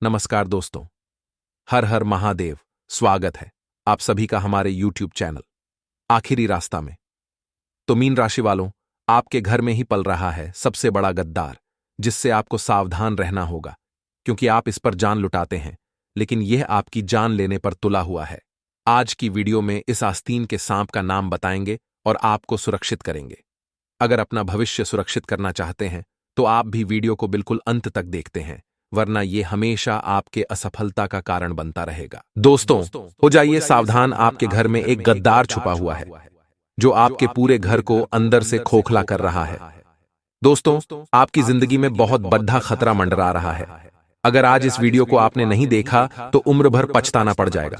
नमस्कार दोस्तों। हर हर महादेव। स्वागत है आप सभी का हमारे YouTube चैनल आखिरी रास्ता में। तो मीन राशि वालों, आपके घर में ही पल रहा है सबसे बड़ा गद्दार, जिससे आपको सावधान रहना होगा, क्योंकि आप इस पर जान लुटाते हैं, लेकिन यह आपकी जान लेने पर तुला हुआ है। आज की वीडियो में इस आस्तीन के सांप का नाम बताएंगे और आपको सुरक्षित करेंगे। अगर अपना भविष्य सुरक्षित करना चाहते हैं तो आप भी वीडियो को बिल्कुल अंत तक देखते हैं, वरना यह हमेशा आपके असफलता का कारण बनता रहेगा। दोस्तों, हो जाइए सावधान, आपके घर में एक गद्दार छुपा हुआ है जो आपके पूरे घर को अंदर से खोखला कर रहा है। दोस्तों, आपकी जिंदगी में बहुत बड़ा खतरा मंडरा रहा है। अगर आज इस वीडियो को आपने नहीं देखा तो उम्र भर पछताना पड़ जाएगा।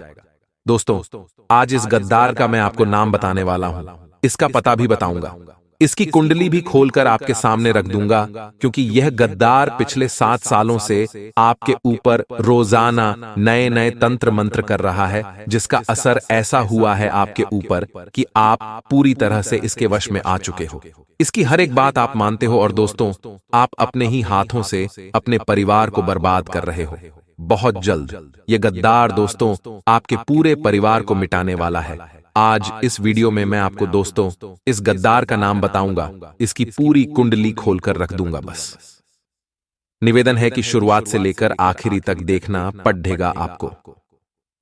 दोस्तों, आज इस गद्दार का मैं आपको नाम बताने वाला हूं, इसका पता भी बताऊंगा, इसकी कुंडली भी खोलकर आपके सामने रख दूंगा, क्योंकि यह गद्दार पिछले 7 सालों से आपके ऊपर रोजाना नए नए तंत्र मंत्र कर रहा है, जिसका असर ऐसा हुआ है आपके ऊपर कि आप पूरी तरह से इसके वश में आ चुके हो। इसकी हर एक बात आप मानते हो और दोस्तों, आप अपने ही हाथों से अपने परिवार को बर्बाद कर रहे हो। बहुत जल्द यह गद्दार दोस्तों आपके पूरे परिवार को मिटाने वाला है। आज इस वीडियो में मैं आपको दोस्तों इस गद्दार का नाम बताऊंगा, इसकी पूरी कुंडली खोलकर रख दूंगा। बस निवेदन है कि शुरुआत से लेकर आखिरी तक देखना पड़ेगा आपको।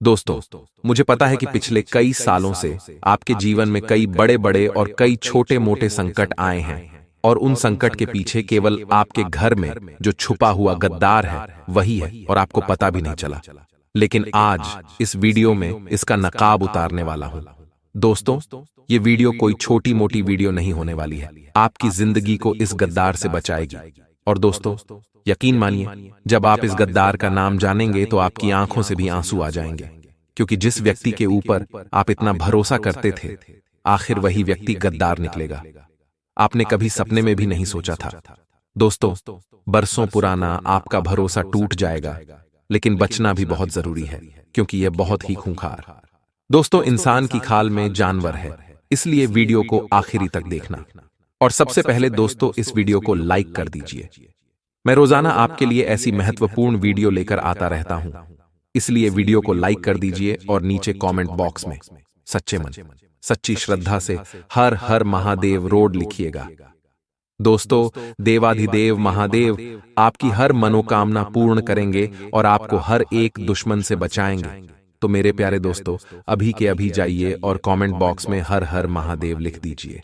दोस्तों, मुझे पता है कि पिछले कई सालों से आपके जीवन में कई बड़े बड़े और कई छोटे मोटे संकट आए हैं, और उन संकट के पीछे केवल आपके घर में जो छुपा हुआ गद्दार है वही है, और आपको पता भी नहीं चला। लेकिन आज इस वीडियो में इसका नकाब उतारने वाला हूं। दोस्तों, ये वीडियो कोई छोटी मोटी वीडियो नहीं होने वाली है, आपकी जिंदगी को इस गद्दार से बचाएगी। और दोस्तों, यकीन मानिए, जब आप इस गद्दार का नाम जानेंगे तो आपकी आंखों से भी आंसू आ जाएंगे, क्योंकि जिस व्यक्ति के ऊपर आप इतना भरोसा करते थे, आखिर वही व्यक्ति गद्दार निकलेगा। आपने कभी सपने में भी नहीं सोचा था। दोस्तों, बरसों पुराना आपका भरोसा टूट जाएगा, लेकिन बचना भी बहुत जरूरी है, क्योंकि यह बहुत ही खूंखार दोस्तों इंसान की खाल में जानवर है, इसलिए वीडियो को आखिरी तक देखना। और सबसे पहले दोस्तों, इस वीडियो को लाइक कर दीजिए। मैं रोजाना आपके लिए ऐसी महत्वपूर्ण वीडियो लेकर आता रहता हूं, इसलिए वीडियो को लाइक कर दीजिए और नीचे कमेंट बॉक्स में सच्चे मन सच्ची श्रद्धा से हर हर महादेव रोड लिखिएगा। दोस्तों, देवाधिदेव महादेव आपकी हर मनोकामना पूर्ण करेंगे और आपको हर एक दुश्मन से बचाएंगे। तो मेरे प्यारे दोस्तों, अभी के अभी जाइए और कमेंट बॉक्स में हर हर महादेव लिख दीजिए।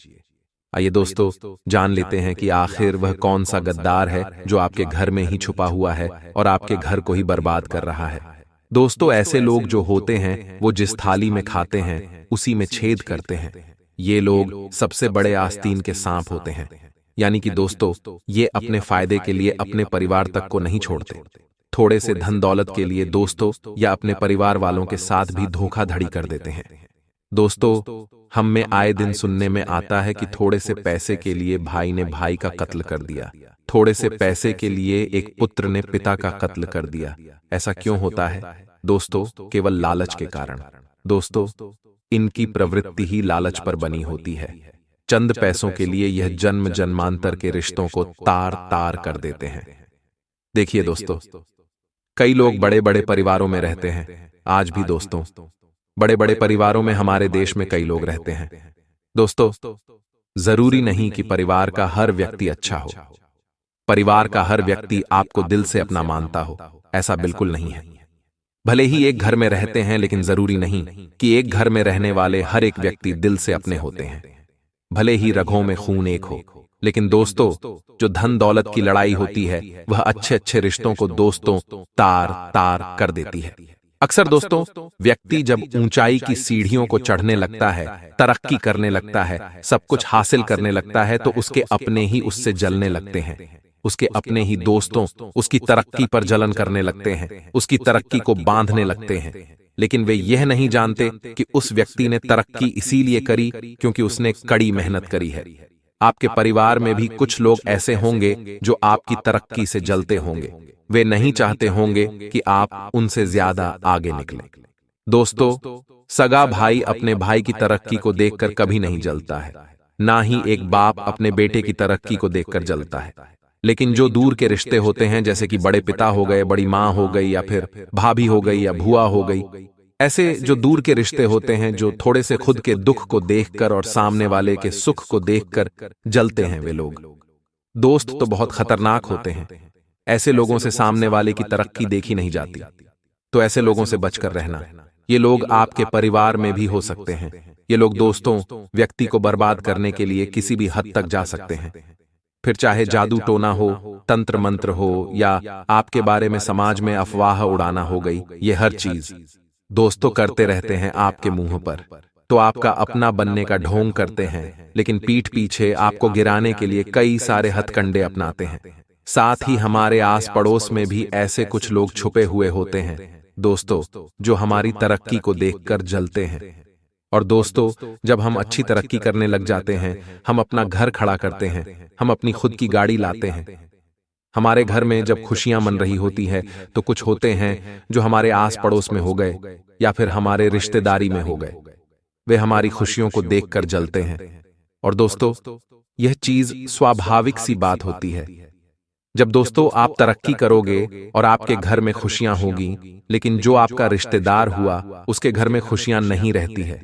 आइए दोस्तों, जान लेते हैं कि आखिर वह कौन सा गद्दार है जो आपके घर में ही छुपा हुआ है और आपके घर को ही बर्बाद कर रहा है। दोस्तों, ऐसे लोग जो होते हैं वो जिस थाली में खाते हैं उसी में छेद करते हैं। ये लोग सबसे बड़े आस्तीन के सांप होते हैं, यानी कि दोस्तों, ये अपने फायदे के लिए अपने परिवार तक को नहीं छोड़ते। थोड़े से धन दौलत के लिए दोस्तों या अपने परिवार वालों के साथ भी धोखाधड़ी कर देते हैं। दोस्तों, हम में आए दिन सुनने में आता है कि थोड़े से पैसे के लिए भाई ने भाई का कत्ल कर दिया, थोड़े से पैसे के लिए एक पुत्र ने पिता का कत्ल कर दिया। ऐसा क्यों होता है दोस्तों? केवल लालच के कारण। दोस्तों, इनकी प्रवृत्ति ही लालच पर बनी होती है। चंद पैसों के लिए यह जन्म जन्मांतर के रिश्तों को तार तार कर देते हैं। देखिए दोस्तों, कई लोग बड़े बड़े परिवारों में रहते हैं। आज भी दोस्तों, बड़े बड़े परिवारों में हमारे देश में कई लोग रहते हैं। दोस्तों, जरूरी नहीं कि परिवार का हर व्यक्ति अच्छा हो, परिवार का हर व्यक्ति आपको दिल से अपना मानता हो, ऐसा बिल्कुल नहीं है। भले ही एक घर में रहते हैं, लेकिन जरूरी नहीं कि एक घर में रहने वाले हर एक व्यक्ति दिल से अपने होते हैं। भले ही रगों में खून एक हो, लेकिन दोस्तों, जो धन दौलत की लड़ाई होती है वह अच्छे अच्छे रिश्तों को दोस्तों तार तार कर देती है। अक्सर दोस्तों, व्यक्ति जब ऊंचाई की सीढ़ियों को चढ़ने लगता है, तरक्की करने लगता है, सब कुछ हासिल करने लगता है, तो उसके अपने ही उससे जलने लगते हैं। उसके अपने ही दोस्तों उसकी तरक्की पर जलन करने लगते हैं, उसकी तरक्की को बांधने लगते हैं। लेकिन वे यह नहीं जानते कि उस व्यक्ति ने तरक्की इसीलिए करी क्योंकि उसने कड़ी मेहनत करी है। आपके परिवार में भी कुछ लोग ऐसे होंगे जो आपकी तरक्की से जलते होंगे। वे नहीं चाहते होंगे कि आप उनसे ज्यादा आगे निकलें। दोस्तों, सगा भाई अपने भाई की तरक्की को देखकर कभी नहीं जलता है, ना ही एक बाप अपने बेटे की तरक्की को देखकर जलता है। लेकिन जो दूर के रिश्ते होते हैं, जैसे कि बड़े पिता हो गए, बड़ी माँ हो गई, या फिर भाभी हो गई, या भुआ हो गई, ऐसे जो दूर के रिश्ते होते हैं, जो थोड़े से खुद के दुख को देखकर और सामने वाले के सुख को देखकर जलते हैं, वे लोग दोस्त तो बहुत खतरनाक होते हैं। ऐसे लोगों से सामने वाले की तरक्की देखी नहीं जाती, तो ऐसे लोगों से बचकर रहना। ये लोग आपके परिवार में भी हो सकते हैं। ये लोग दोस्तों, व्यक्ति को बर्बाद करने के लिए किसी भी हद तक जा सकते हैं। फिर चाहे जादू टोना हो, तंत्र मंत्र हो, या आपके बारे में समाज में अफवाह उड़ाना हो गई, ये हर चीज दोस्तों करते रहते हैं आपके मुंह पर। तो आपका अपना बनने का ढोंग करते हैं, लेकिन पीठ पीछे आपको गिराने के लिए कई सारे हथकंडे अपनाते हैं। साथ ही हमारे आस पड़ोस में भी ऐसे कुछ लोग छुपे हुए होते हैं दोस्तों, जो हमारी तरक्की को देखकर जलते हैं। और दोस्तों, जब हम अच्छी तरक्की करने लग जाते हैं, हम अपना घर खड़ा करते हैं, हम अपनी खुद की गाड़ी लाते हैं, हमारे घर में जब खुशियां मन रही होती है, तो कुछ होते हैं जो हमारे आस पड़ोस में हो गए या फिर हमारे रिश्तेदारी में हो गए, वे हमारी खुशियों को देखकर जलते हैं। और दोस्तों, यह चीज स्वाभाविक सी बात होती है। जब दोस्तों आप तरक्की करोगे और आपके घर में खुशियां होगी, लेकिन जो आपका रिश्तेदार हुआ उसके घर में खुशियां नहीं रहती है,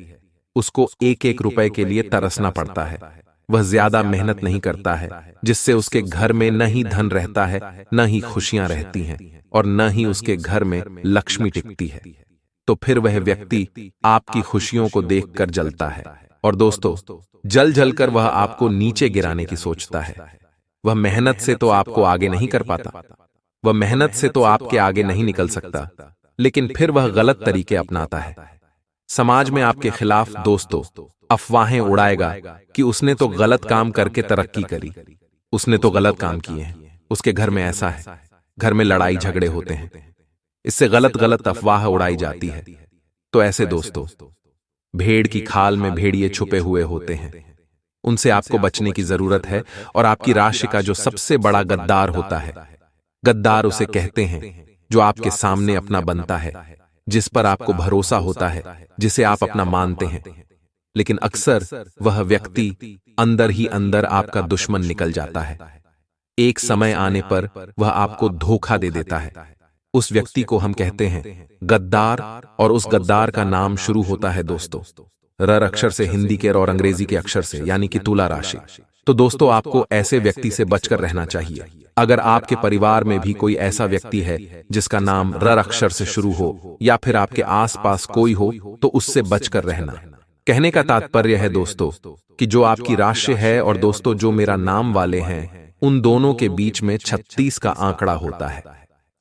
उसको एक एक रुपए के लिए तरसना पड़ता है। वह ज्यादा मेहनत नहीं करता है, जिससे उसके घर में न ही धन रहता है, न ही खुशियां रहती हैं, और न ही उसके घर में लक्ष्मी टिकती है। तो फिर वह व्यक्ति आपकी खुशियों को देखकर जलता है। और दोस्तों, जल जलकर वह आपको नीचे गिराने की सोचता है। वह मेहनत से तो आपको आगे नहीं कर पाता, वह मेहनत से तो आपके आगे नहीं निकल सकता, लेकिन फिर वह गलत तरीके अपनाता है। समाज में आपके खिलाफ दोस्तों अफवाहें उड़ाएगा कि उसने तो गलत काम करके तरक्की करी, उसने तो गलत काम किए हैं, उसके घर में ऐसा है, घर में लड़ाई झगड़े होते हैं, इससे गलत गलत अफवाह उड़ाई जाती है। तो ऐसे दोस्तों भेड़ की खाल में भेड़िए छुपे हुए होते हैं, उनसे आपको बचने की जरूरत है। और आपकी राशि का जो सबसे बड़ा गद्दार होता है, गद्दार उसे कहते हैं जो आपके सामने अपना बनता है, जिस पर आपको भरोसा होता है, जिसे आप अपना मानते हैं, लेकिन अक्सर वह व्यक्ति अंदर ही अंदर आपका दुश्मन निकल जाता है। एक समय आने पर वह आपको धोखा दे देता है। उस व्यक्ति को हम कहते हैं गद्दार, और उस गद्दार का नाम शुरू होता है दोस्तों र अक्षर से, हिंदी के और अंग्रेजी के अक्षर से, यानी कि तुला राशि। तो दोस्तों, आपको ऐसे व्यक्ति से बचकर रहना चाहिए। अगर आपके परिवार में भी कोई ऐसा व्यक्ति है जिसका नाम र अक्षर से शुरू हो, या फिर आपके आसपास कोई हो, तो उससे बचकर रहना। कहने का तात्पर्य है दोस्तों कि जो आपकी राशि है और दोस्तों जो मेरा नाम वाले हैं, उन दोनों के बीच में 36 का आंकड़ा होता है,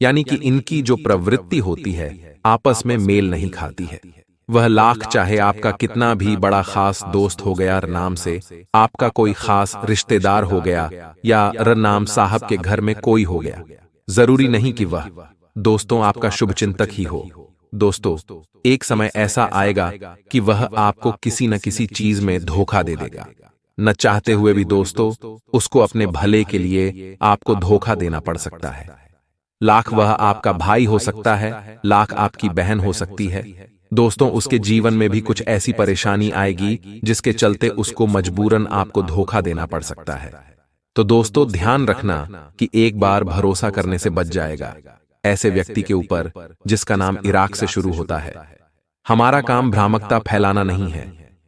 यानी कि इनकी जो प्रवृत्ति होती है आपस में मेल नहीं खाती है। वह लाख चाहे आपका कितना भी बड़ा खास दोस्त हो गया नाम से, आपका कोई खास रिश्तेदार हो गया, या नाम साहब के घर में कोई हो गया, जरूरी नहीं कि वह दोस्तों आपका शुभचिंतक ही हो। दोस्तों, एक समय ऐसा आएगा कि वह आपको किसी न किसी चीज में धोखा दे देगा, न चाहते हुए भी दोस्तों उसको अपने भले के लिए आपको धोखा देना पड़ सकता है। लाख वह आपका भाई हो सकता है, लाख आपकी बहन हो सकती है। दोस्तों, उसके जीवन में भी कुछ ऐसी परेशानी आएगी जिसके चलते उसको मजबूरन आपको धोखा देना पड़ सकता है। तो दोस्तों, ध्यान रखना कि एक बार भरोसा करने से बच जाएगा ऐसे व्यक्ति के ऊपर जिसका नाम इराक से शुरू होता है। हमारा काम भ्रामकता फैलाना नहीं है।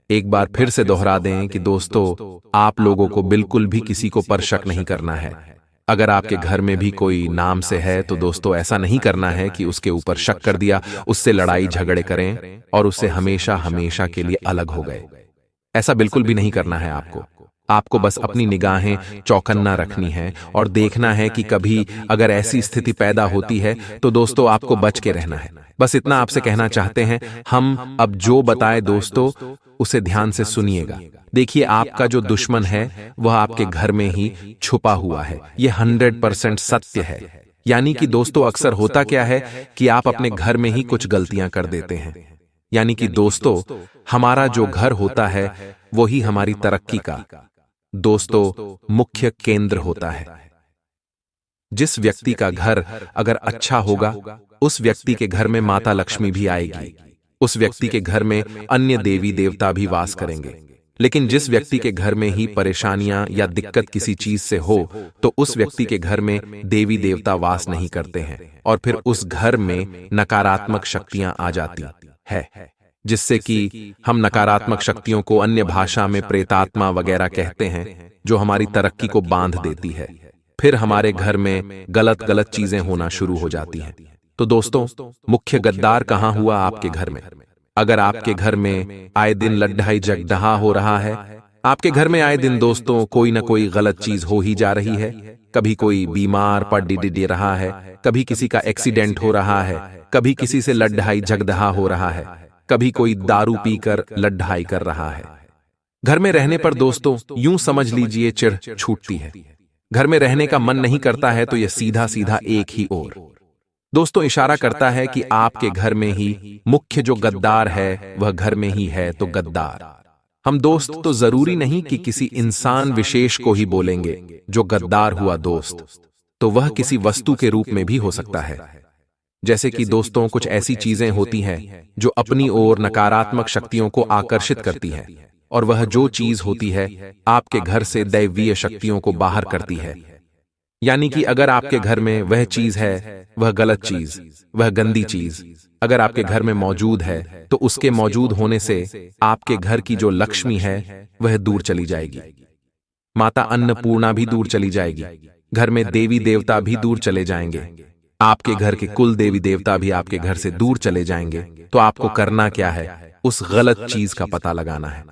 एक बार फिर से दोहरा दें कि दोस्तों, आप लोगों को बिल्कुल भी किसी को पर शक नहीं करना है। अगर आपके घर में भी कोई नाम से है, तो दोस्तों ऐसा नहीं करना है कि उसके ऊपर शक कर दिया, उससे लड़ाई झगड़े करें और उससे हमेशा हमेशा के लिए अलग हो गए। ऐसा बिल्कुल भी नहीं करना है आपको। आपको बस अपनी निगाहें चौकन्ना रखनी है और देखना है कि कभी अगर ऐसी स्थिति पैदा होती है तो दोस्तों आपको बच के रहना है। बस इतना आपसे कहना चाहते हैं। हम अब जो बताए दोस्तों उसे ध्यान से सुनिएगा। देखिए, आपका जो दुश्मन है वह आपके घर में ही छुपा हुआ है। यह 100% सत्य है। यानी कि दोस्तों अक्सर होता क्या है कि आप अपने घर में ही कुछ गलतियां कर देते हैं। यानी कि दोस्तों हमारा जो घर होता है वही हमारी तरक्की का दोस्तों मुख्य केंद्र होता है। जिस व्यक्ति का घर अगर अच्छा होगा उस व्यक्ति के घर में माता लक्ष्मी भी आएगी, उस व्यक्ति के घर में अन्य देवी देवता भी वास करेंगे। लेकिन जिस व्यक्ति के घर में ही परेशानियां या दिक्कत किसी चीज से हो तो उस व्यक्ति के घर में देवी देवता वास नहीं करते हैं और फिर उस घर में नकारात्मक शक्तियां आ जाती है, जिससे कि हम नकारात्मक शक्तियों को अन्य भाषा में प्रेतात्मा वगैरह कहते हैं, जो हमारी तरक्की को बांध देती है। फिर हमारे घर में गलत गलत चीजें होना शुरू हो जाती हैं। तो दोस्तों, मुख्य गद्दार कहां हुआ? आपके घर में। अगर आपके घर में आए दिन लड्ढाई झगड़ा हो रहा है, आपके घर में आए दिन दोस्तों कोई ना कोई गलत चीज हो ही जा रही है, कभी कोई बीमार पड़ दे रहा है, कभी किसी का एक्सीडेंट हो रहा है, कभी किसी से लड्ढाई झगड़ा हो रहा है, कभी कोई दारू पीकर लड्ढाई कर रहा है। घर में रहने पर दोस्तों यूं समझ लीजिए चिढ़ छूटती है। घर में रहने का मन नहीं करता है तो यह सीधा सीधा एक ही ओर दोस्तों इशारा करता है कि आपके घर में ही मुख्य जो गद्दार है वह घर में ही है। तो गद्दार हम दोस्त तो जरूरी नहीं कि किसी इंसान विशेष को ही बोलेंगे। जो गद्दार हुआ दोस्त तो वह किसी वस्तु के रूप में भी हो सकता है। जैसे कि दोस्तों कुछ ऐसी चीजें होती हैं जो अपनी ओर नकारात्मक शक्तियों को आकर्षित करती हैं, और वह जो चीज होती है आपके घर से दैवीय शक्तियों को बाहर करती है। यानी कि अगर आपके घर में वह चीज है, वह गलत चीज, वह गंदी चीज अगर आपके घर में मौजूद है तो उसके मौजूद होने से आपके घर की जो लक्ष्मी है वह दूर चली जाएगी। माता अन्नपूर्णा भी दूर चली जाएगी। घर में देवी देवता भी दूर चले जाएंगे। आपके घर के कुल देवी देवता भी आपके घर से दूर चले जाएंगे। तो आपको करना क्या है? उस गलत चीज का पता लगाना है।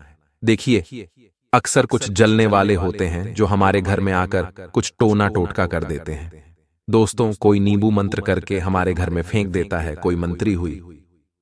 देखिए, अक्सर कुछ जलने वाले होते हैं जो हमारे घर में आकर कुछ टोना टोटका कर देते हैं। दोस्तों, कोई नींबू मंत्र करके हमारे घर में फेंक देता है, कोई मंत्री हुई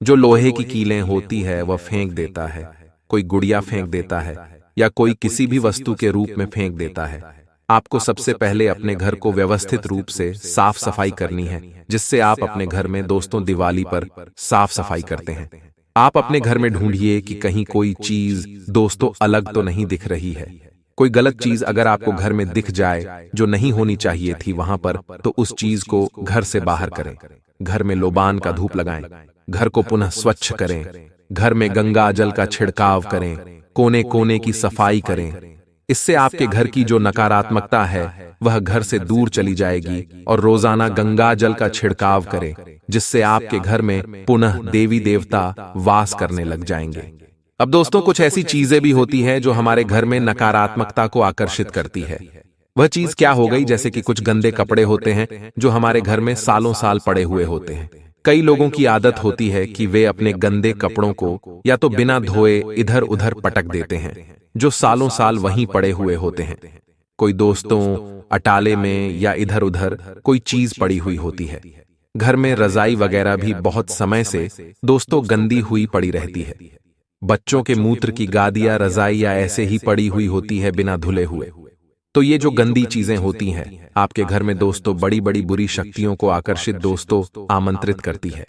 जो लोहे की कीलें होती है वह फेंक देता है, कोई गुड़िया फेंक देता है, या कोई किसी भी वस्तु के रूप में फेंक देता है। आपको सबसे पहले अपने घर को व्यवस्थित रूप से साफ सफाई करनी है, जिससे आप अपने घर में दोस्तों दिवाली पर साफ सफाई करते हैं। आप अपने घर में ढूंढिए कि कहीं कोई चीज दोस्तों अलग तो नहीं दिख रही है। कोई गलत चीज अगर आपको घर में दिख जाए जो नहीं होनी चाहिए थी वहां पर, तो उस चीज को घर से बाहर करें। घर में लोबान का धूप लगाएं, घर को पुनः स्वच्छ करें, घर में गंगा जल का छिड़काव करें, कोने कोने की सफाई करें। इससे आपके घर की जो नकारात्मकता है वह घर से दूर चली जाएगी। और रोजाना गंगा जल का छिड़काव करें, जिससे आपके घर में पुनः देवी देवता वास करने लग जाएंगे। अब दोस्तों, कुछ ऐसी चीजें भी होती हैं जो हमारे घर में नकारात्मकता को आकर्षित करती है। वह चीज क्या हो गई? जैसे कि कुछ गंदे कपड़े होते हैं जो हमारे घर में सालों साल पड़े हुए होते हैं। कई लोगों की आदत होती है कि वे अपने गंदे कपड़ों को या तो बिना धोए इधर उधर पटक देते हैं, जो सालों साल वहीं पड़े हुए होते हैं। कोई दोस्तों अटाले में या इधर उधर कोई चीज पड़ी हुई होती है। घर में रजाई वगैरह भी बहुत समय से दोस्तों गंदी हुई पड़ी रहती है। बच्चों के मूत्र की गादियां रजाई या ऐसे ही पड़ी हुई होती है बिना धुले हुए। तो ये जो गंदी चीजें होती हैं आपके घर में दोस्तों बड़ी बड़ी बुरी शक्तियों को आकर्षित दोस्तों आमंत्रित करती है।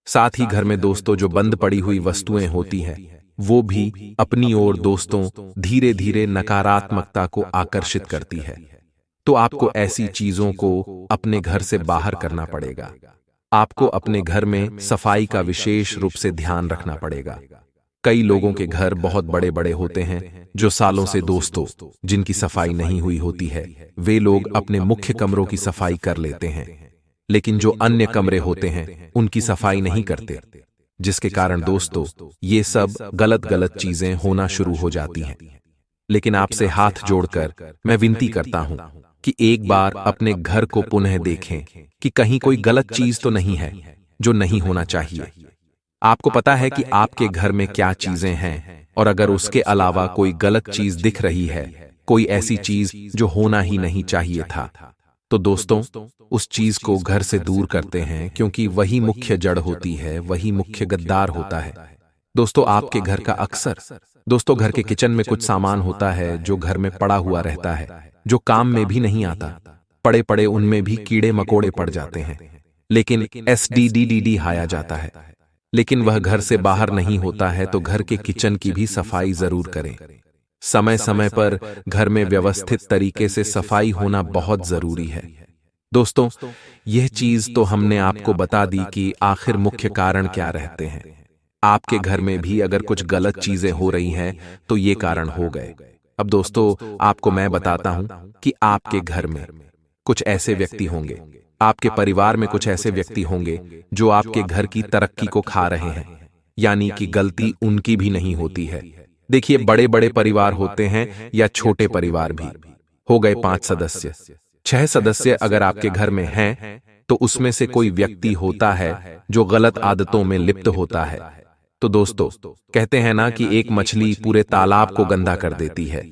साथ ही घर में दोस्तों जो बंद पड़ी हुई वस्तुएं होती हैं वो भी अपनी ओर दोस्तों धीरे धीरे नकारात्मकता को आकर्षित करती है। तो आपको ऐसी चीजों को अपने घर से बाहर करना पड़ेगा। आपको अपने घर में सफाई का विशेष रूप से ध्यान रखना पड़ेगा। कई लोगों के घर बहुत बड़े बड़े होते हैं जो सालों से दोस्तों जिनकी सफाई नहीं हुई होती है। वे लोग अपने मुख्य कमरों की सफाई कर लेते हैं, लेकिन जो अन्य कमरे होते हैं उनकी सफाई नहीं करते, जिसके कारण दोस्तों ये सब गलत गलत चीजें होना शुरू हो जाती हैं। लेकिन आपसे हाथ जोड़कर मैं विनती करता हूं कि एक बार अपने घर को पुनः देखें कि कहीं कोई गलत चीज तो नहीं है जो नहीं होना चाहिए। आपको पता है कि आपके घर में क्या चीजें हैं, और अगर उसके अलावा कोई गलत चीज दिख रही है, कोई ऐसी चीज जो होना ही नहीं चाहिए था, तो दोस्तों उस चीज को घर से दूर करते हैं, क्योंकि वही मुख्य जड़ होती है, वही मुख्य गद्दार होता है। दोस्तों आपके घर का अक्सर दोस्तों घर के किचन में कुछ सामान होता है जो घर में पड़ा हुआ रहता है, जो काम में भी नहीं आता। पड़े पड़े उनमें भी कीड़े मकोड़े पड़ जाते हैं, लेकिन SDDD हाया जाता है। लेकिन वह घर से बाहर नहीं होता है, तो घर के किचन की भी सफाई जरूर करें। समय समय पर घर में व्यवस्थित तरीके से सफाई होना बहुत जरूरी है। दोस्तों यह चीज तो हमने आपको बता दी कि आखिर मुख्य कारण क्या रहते हैं। आपके घर में भी अगर कुछ गलत चीजें हो रही हैं तो ये कारण हो गए। अब दोस्तों, आपको मैं बताता हूं कि आपके घर में कुछ ऐसे व्यक्ति होंगे, आपके परिवार में कुछ ऐसे व्यक्ति होंगे जो आपके घर की तरक्की को खा रहे हैं, यानी कि गलती उनकी भी नहीं होती है। देखिए, बड़े बड़े परिवार होते हैं या छोटे परिवार भी, हो गए 5 सदस्य, 6 सदस्य अगर आपके घर में हैं तो उसमें से कोई व्यक्ति होता है जो गलत आदतों में लिप्त होता है। तो दोस्तों, कहते हैं ना कि एक मछली पूरे तालाब को गंदा कर देती है,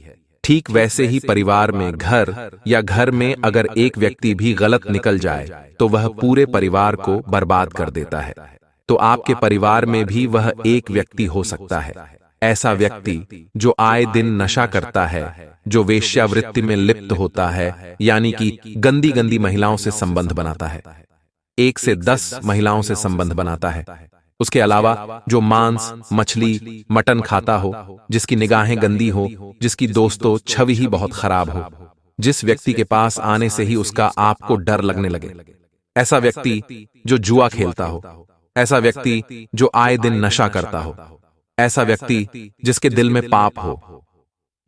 ठीक वैसे ही परिवार में घर में अगर एक व्यक्ति भी गलत निकल जाए तो वह पूरे परिवार को बर्बाद कर देता है। तो आपके परिवार में भी वह एक व्यक्ति हो सकता है, ऐसा व्यक्ति जो आए दिन नशा करता है, जो वेश्यावृत्ति में लिप्त होता है, यानी कि गंदी गंदी महिलाओं से संबंध बनाता है, 1 से 10 महिलाओं से संबंध बनाता है। उसके अलावा जो मांस, मछली, मटन खाता हो, जिसकी निगाहें गंदी हो, जिसकी दोस्तों छवि ही बहुत खराब हो, जिस व्यक्ति के पास आने से ही उसका आपको डर लगने लगे, ऐसा व्यक्ति जो जुआ खेलता हो, ऐसा व्यक्ति जो आए दिन नशा करता हो, ऐसा व्यक्ति जिसके दिल में पाप हो।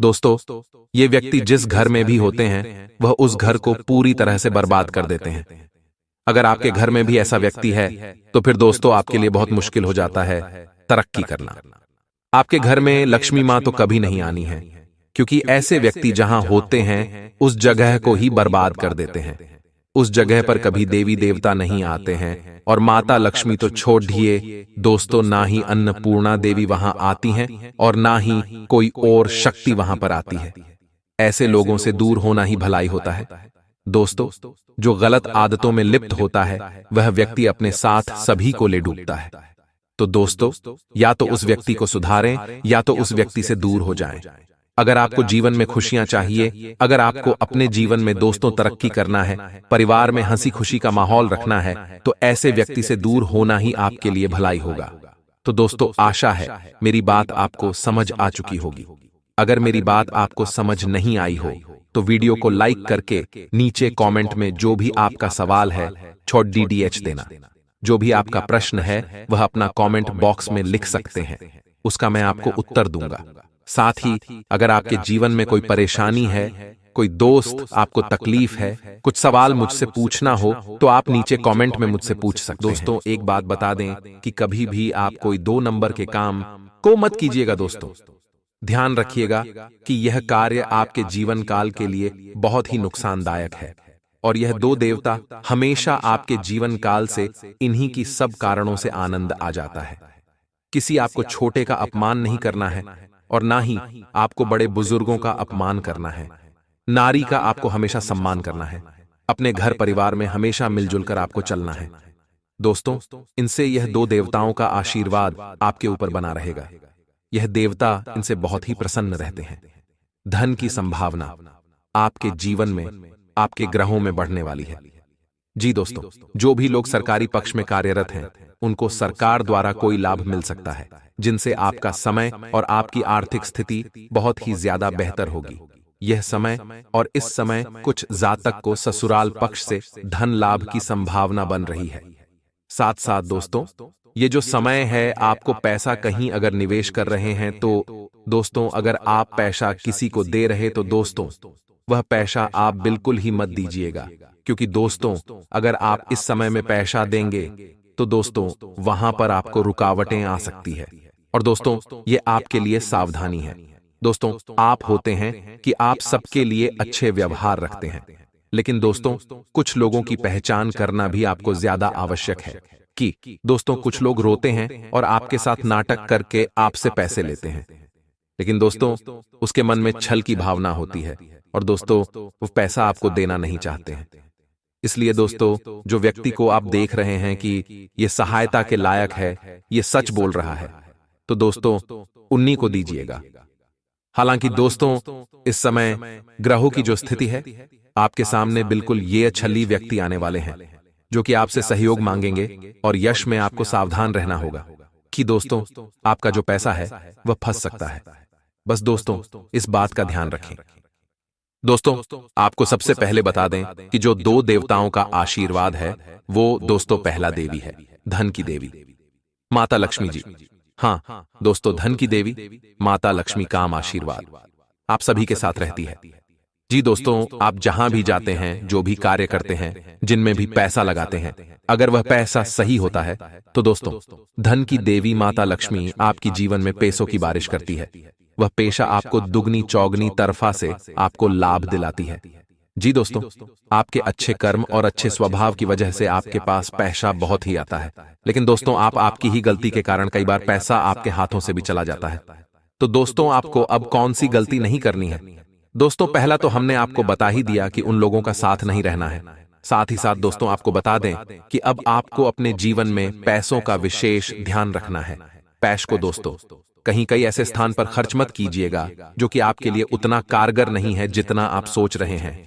दोस्तों, ये व्यक्ति जिस घर में भी होते हैं वह उस घर को पूरी तरह से बर्बाद कर देते हैं। अगर आपके घर में भी ऐसा व्यक्ति है तो फिर दोस्तों आपके लिए बहुत मुश्किल हो जाता है तरक्की करना। आपके घर में लक्ष्मी मां तो कभी नहीं आनी है, क्योंकि ऐसे व्यक्ति जहां होते हैं उस जगह को ही बर्बाद कर देते हैं। उस जगह पर कभी देवी देवता नहीं आते हैं, और माता लक्ष्मी तो छोड़ दिए दोस्तों, ना ही अन्नपूर्णा देवी वहां आती हैं और ना ही कोई और शक्ति वहां पर आती है। ऐसे लोगों से दूर होना ही भलाई होता है। दोस्तों, जो गलत आदतों में लिप्त होता है वह व्यक्ति अपने साथ सभी को ले डूबता है। तो दोस्तों, या तो उस व्यक्ति को सुधारें या तो उस व्यक्ति से दूर हो जाएं। अगर आपको जीवन में खुशियां चाहिए, अगर आपको अपने जीवन में दोस्तों तरक्की करना है, परिवार में हंसी खुशी का माहौल रखना है, तो ऐसे व्यक्ति से दूर होना ही आपके लिए भलाई होगा। तो दोस्तों, आशा है मेरी बात आपको समझ आ चुकी होगी। अगर मेरी बात आपको समझ नहीं आई हो तो वीडियो को लाइक करके नीचे कमेंट में जो भी आपका सवाल है छोड़ DDH देना। जो भी आपका प्रश्न है वह अपना कमेंट बॉक्स में लिख सकते हैं, उसका मैं आपको उत्तर दूंगा। साथ ही अगर आपके जीवन में कोई परेशानी है, कोई दोस्त आपको तकलीफ है, कुछ सवाल मुझसे पूछना हो तो आप नीचे कमेंट में मुझसे पूछ सकते हैं। दोस्तों, एक बात बता दें कि कभी भी आप कोई 2 नंबर के काम को मत कीजिएगा। दोस्तों, ध्यान रखिएगा कि यह कार्य आपके जीवन काल के लिए बहुत ही नुकसानदायक है, और यह 2 देवता हमेशा आपके जीवन काल से इन्हीं की सब कारणों से आनंद आ जाता है। किसी आपको छोटे का अपमान नहीं करना है, और ना ही आपको बड़े बुजुर्गों का अपमान करना है। नारी का आपको हमेशा सम्मान करना है। अपने घर परिवार में हमेशा मिलजुल कर आपको चलना है। दोस्तों, इनसे यह 2 देवताओं का आशीर्वाद आपके ऊपर बना रहेगा। यह देवता इनसे बहुत ही प्रसन्न रहते हैं। धन की संभावना आपके जीवन में, आपके ग्रहों में बढ़ने वाली है। जी दोस्तों, जो भी लोग सरकारी पक्ष में कार्यरत हैं उनको सरकार द्वारा कोई लाभ मिल सकता है, जिनसे आपका समय और आपकी आर्थिक स्थिति बहुत ही ज्यादा बेहतर होगी। यह समय और इस समय कुछ जातक को ससुराल पक्ष से धन लाभ की संभावना बन रही है। साथ साथ दोस्तों, ये जो समय है, आपको पैसा कहीं अगर निवेश कर रहे हैं तो दोस्तों, अगर आप पैसा किसी को दे रहे तो दोस्तों वह पैसा आप बिल्कुल ही मत दीजिएगा, क्योंकि दोस्तों अगर आप इस समय में पैसा देंगे तो दोस्तों वहां पर आपको रुकावटें आ सकती है। और दोस्तों, ये आपके लिए सावधानी है। दोस्तों, आप होते हैं कि आप सबके लिए अच्छे व्यवहार रखते हैं, लेकिन दोस्तों कुछ लोगों की पहचान करना भी आपको ज्यादा आवश्यक है कि दोस्तों कुछ लोग रोते हैं और आपके साथ नाटक करके आपसे पैसे लेते हैं, लेकिन दोस्तों उसके मन में छल की भावना होती है और दोस्तों वो पैसा आपको देना नहीं चाहते हैं। इसलिए दोस्तों, जो व्यक्ति को आप देख रहे हैं कि ये सहायता के लायक है, ये सच बोल रहा है, तो दोस्तों उन्हीं को दीजिएगा। हालांकि दोस्तों इस समय ग्रहों की जो स्थिति है, आपके सामने बिल्कुल ये छली व्यक्ति आने वाले हैं जो कि आपसे सहयोग मांगेंगे, और यश में आपको सावधान रहना होगा कि दोस्तों आपका जो पैसा है वह फंस सकता है। बस दोस्तों इस बात का ध्यान रखें। दोस्तों, आपको सबसे पहले बता दें कि जो 2 देवताओं का आशीर्वाद है वो दोस्तों पहला देवी है, धन की देवी माता लक्ष्मी जी। हाँ दोस्तों, धन की देवी माता लक्ष्मी का आशीर्वाद आप सभी के साथ रहती है। जी दोस्तों, आप जहां भी जाते हैं, जो भी कार्य करते हैं, जिनमें भी पैसा लगाते हैं, अगर वह पैसा सही होता है तो दोस्तों, धन की देवी माता लक्ष्मी आपकी जीवन में पैसों की बारिश करती है। वह पेशा आपको दुगनी चौगनी तरफा से आपको लाभ दिलाती है। जी दोस्तों, आपके अच्छे कर्म और अच्छे स्वभाव की वजह से आपके पास पैसा बहुत ही आता है। लेकिन दोस्तों, आपकी ही गलती के कारण कई बार पैसा आपके हाथों से भी चला जाता है। तो दोस्तों, आपको अब कौन सी गलती नहीं करनी है? दोस्तों, पहला तो हमने आपको बता ही दिया कि उन लोगों का साथ नहीं रहना है। साथ ही साथ दोस्तों, आपको बता दें कि अब आपको अपने जीवन में पैसों का विशेष ध्यान रखना है। पैश को दोस्तों कहीं कई ऐसे स्थान पर खर्च मत कीजिएगा जो कि आपके लिए उतना कारगर नहीं है जितना आप सोच रहे हैं।